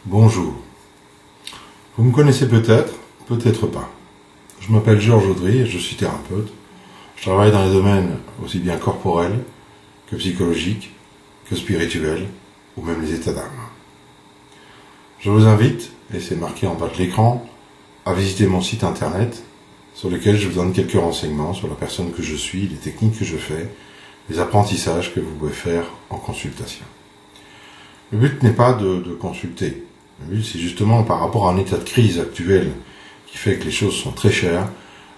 Bonjour. Vous me connaissez peut-être, peut-être pas. Je m'appelle Georges Audry et je suis thérapeute. Je travaille dans les domaines aussi bien corporels que psychologiques, que spirituels, ou même les états d'âme. Je vous invite, et c'est marqué en bas de l'écran, à visiter mon site internet sur lequel je vous donne quelques renseignements sur la personne que je suis, les techniques que je fais, les apprentissages que vous pouvez faire en consultation. Le but n'est pas de consulter. Le but, c'est justement par rapport à un état de crise actuel qui fait que les choses sont très chères.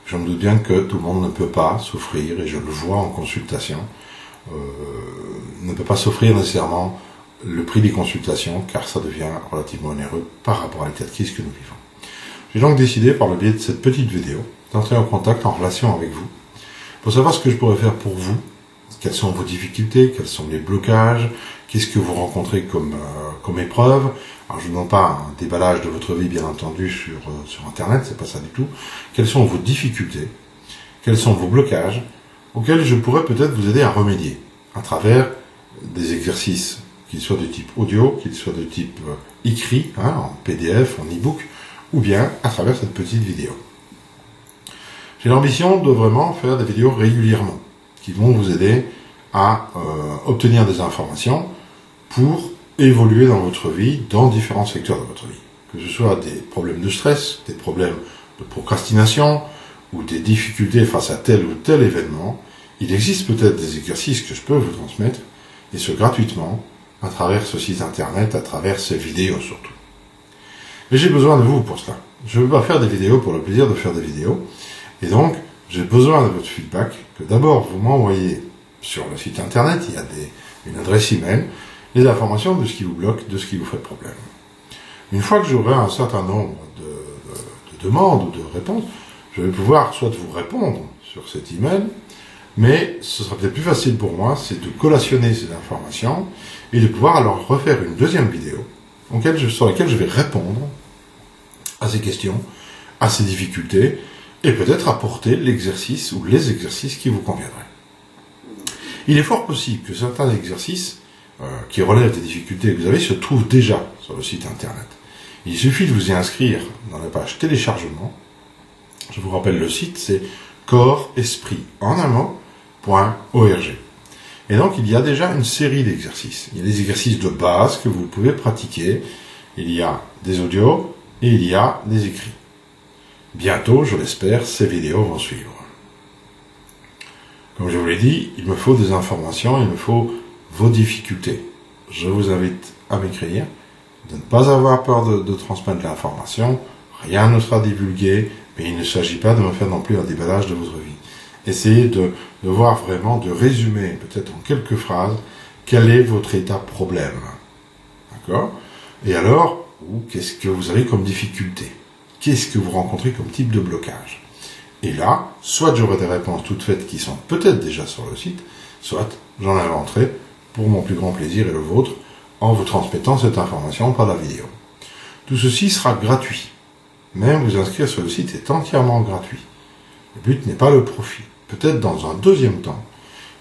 Je me doute bien que tout le monde ne peut pas s'offrir, et je le vois en consultation, ne peut pas s'offrir nécessairement le prix des consultations, car ça devient relativement onéreux par rapport à l'état de crise que nous vivons. J'ai donc décidé, par le biais de cette petite vidéo, d'entrer en contact, en relation avec vous, pour savoir ce que je pourrais faire pour vous, quelles sont vos difficultés, quels sont les blocages, qu'est-ce que vous rencontrez comme épreuve. Alors je ne vous demande pas un déballage de votre vie, bien entendu, sur Internet, c'est pas ça du tout. Quelles sont vos difficultés, quels sont vos blocages, auxquels je pourrais peut-être vous aider à remédier, à travers des exercices, qu'ils soient de type audio, qu'ils soient de type écrit, en PDF, en e-book, ou bien à travers cette petite vidéo. J'ai l'ambition de vraiment faire des vidéos régulièrement, qui vont vous aider à obtenir des informations pour évoluer dans votre vie, dans différents secteurs de votre vie. Que ce soit des problèmes de stress, des problèmes de procrastination, ou des difficultés face à tel ou tel événement, il existe peut-être des exercices que je peux vous transmettre, et ce gratuitement, à travers ce site internet, à travers ces vidéos surtout. Mais j'ai besoin de vous pour cela. Je ne veux pas faire des vidéos pour le plaisir de faire des vidéos, et donc, j'ai besoin de votre feedback, que d'abord vous m'envoyez sur le site internet, il y a une adresse email, les informations de ce qui vous bloque, de ce qui vous fait problème. Une fois que j'aurai un certain nombre de demandes ou de réponses, je vais pouvoir soit vous répondre sur cet email, mais ce sera peut-être plus facile pour moi, c'est de collationner ces informations et de pouvoir alors refaire une deuxième vidéo sur laquelle je vais répondre à ces questions, à ces difficultés, et peut-être apporter l'exercice ou les exercices qui vous conviendraient. Il est fort possible que certains exercices qui relèvent des difficultés que vous avez se trouvent déjà sur le site internet. Il suffit de vous y inscrire dans la page téléchargement. Je vous rappelle le site, c'est corps-esprit en un mot.org. Et donc il y a déjà une série d'exercices. Il y a des exercices de base que vous pouvez pratiquer. Il y a des audios et il y a des écrits. Bientôt, je l'espère, ces vidéos vont suivre. Comme je vous l'ai dit, il me faut des informations, il me faut vos difficultés. Je vous invite à m'écrire, de ne pas avoir peur de transmettre l'information. Rien ne sera divulgué, mais il ne s'agit pas de me faire non plus un déballage de votre vie. Essayez de voir vraiment, de résumer, peut-être en quelques phrases, quel est votre état problème. D'accord ? Et alors, qu'est-ce que vous avez comme difficulté ? Qu'est-ce que vous rencontrez comme type de blocage? Et là, soit j'aurai des réponses toutes faites qui sont peut-être déjà sur le site, soit j'en inventerai pour mon plus grand plaisir et le vôtre en vous transmettant cette information par la vidéo. Tout ceci sera gratuit. Même vous inscrire sur le site est entièrement gratuit. Le but n'est pas le profit. Peut-être dans un deuxième temps,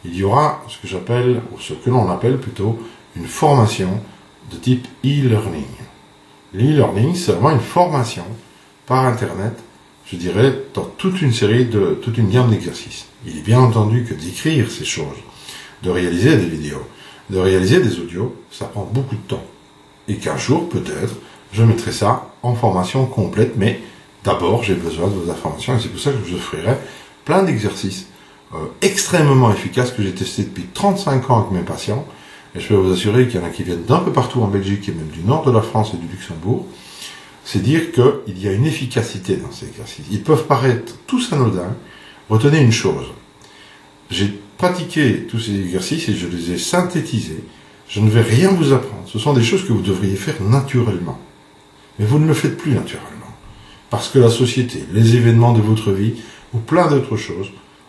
il y aura ce que j'appelle, ou ce que l'on appelle plutôt, une formation de type e-learning. L'e-learning, c'est vraiment une formation par Internet, je dirais, dans toute une gamme d'exercices. Il est bien entendu que d'écrire ces choses, de réaliser des vidéos, de réaliser des audios, ça prend beaucoup de temps. Et qu'un jour, peut-être, je mettrai ça en formation complète, mais d'abord, j'ai besoin de vos informations, et c'est pour ça que je vous offrirai plein d'exercices extrêmement efficaces que j'ai testés depuis 35 ans avec mes patients, et je peux vous assurer qu'il y en a qui viennent d'un peu partout en Belgique, et même du nord de la France et du Luxembourg. C'est dire qu'il y a une efficacité dans ces exercices. Ils peuvent paraître tous anodins. Retenez une chose. J'ai pratiqué tous ces exercices et je les ai synthétisés. Je ne vais rien vous apprendre. Ce sont des choses que vous devriez faire naturellement. Mais vous ne le faites plus naturellement. Parce que la société, les événements de votre vie, ou plein d'autres choses,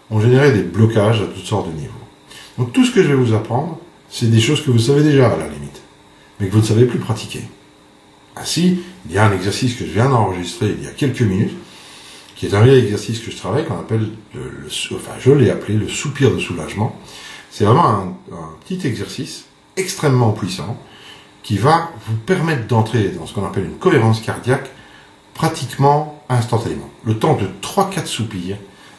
ont généré des blocages à toutes sortes de niveaux. Donc tout ce que je vais vous apprendre, c'est des choses que vous savez déjà à la limite, mais que vous ne savez plus pratiquer. Ainsi, il y a un exercice que je viens d'enregistrer il y a quelques minutes, qui est un vieil exercice que je travaille, qu'on appelle, je l'ai appelé le soupir de soulagement. C'est vraiment un petit exercice extrêmement puissant, qui va vous permettre d'entrer dans ce qu'on appelle une cohérence cardiaque pratiquement instantanément. Le temps de 3-4 soupirs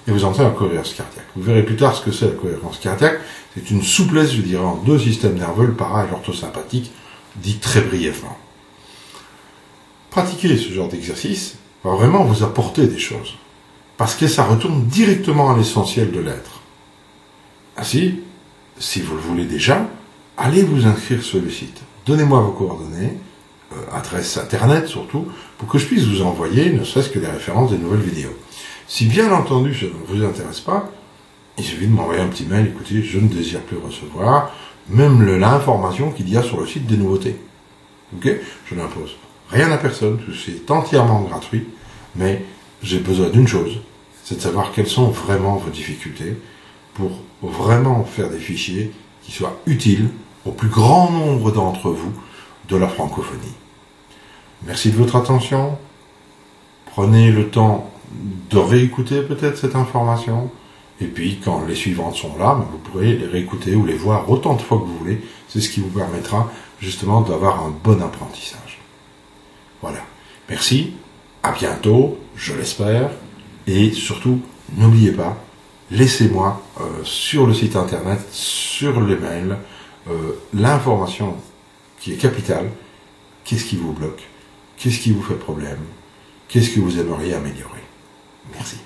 et vous entrez en cohérence cardiaque. Vous verrez plus tard ce que c'est la cohérence cardiaque. C'est une souplesse, je dirais, en deux systèmes nerveux, le para et l'orthosympathique, dit très brièvement. Pratiquer ce genre d'exercice va vraiment vous apporter des choses, parce que ça retourne directement à l'essentiel de l'être. Ainsi, si vous le voulez déjà, allez vous inscrire sur le site. Donnez-moi vos coordonnées, adresse internet surtout, pour que je puisse vous envoyer ne serait-ce que des références des nouvelles vidéos. Si bien entendu ça ne vous intéresse pas, il suffit de m'envoyer un petit mail, écoutez, je ne désire plus recevoir, même l'information qu'il y a sur le site des nouveautés. Ok? Je n'impose rien à personne, c'est entièrement gratuit, mais j'ai besoin d'une chose, c'est de savoir quelles sont vraiment vos difficultés, pour vraiment faire des fichiers qui soient utiles au plus grand nombre d'entre vous de la francophonie. Merci de votre attention. Prenez le temps de réécouter peut-être cette information. Et puis, quand les suivantes sont là, vous pourrez les réécouter ou les voir autant de fois que vous voulez. C'est ce qui vous permettra justement d'avoir un bon apprentissage. Voilà. Merci. À bientôt, je l'espère. Et surtout, n'oubliez pas, laissez-moi sur le site internet, sur les mails, l'information qui est capitale. Qu'est-ce qui vous bloque? Qu'est-ce qui vous fait problème? Qu'est-ce que vous aimeriez améliorer? Merci.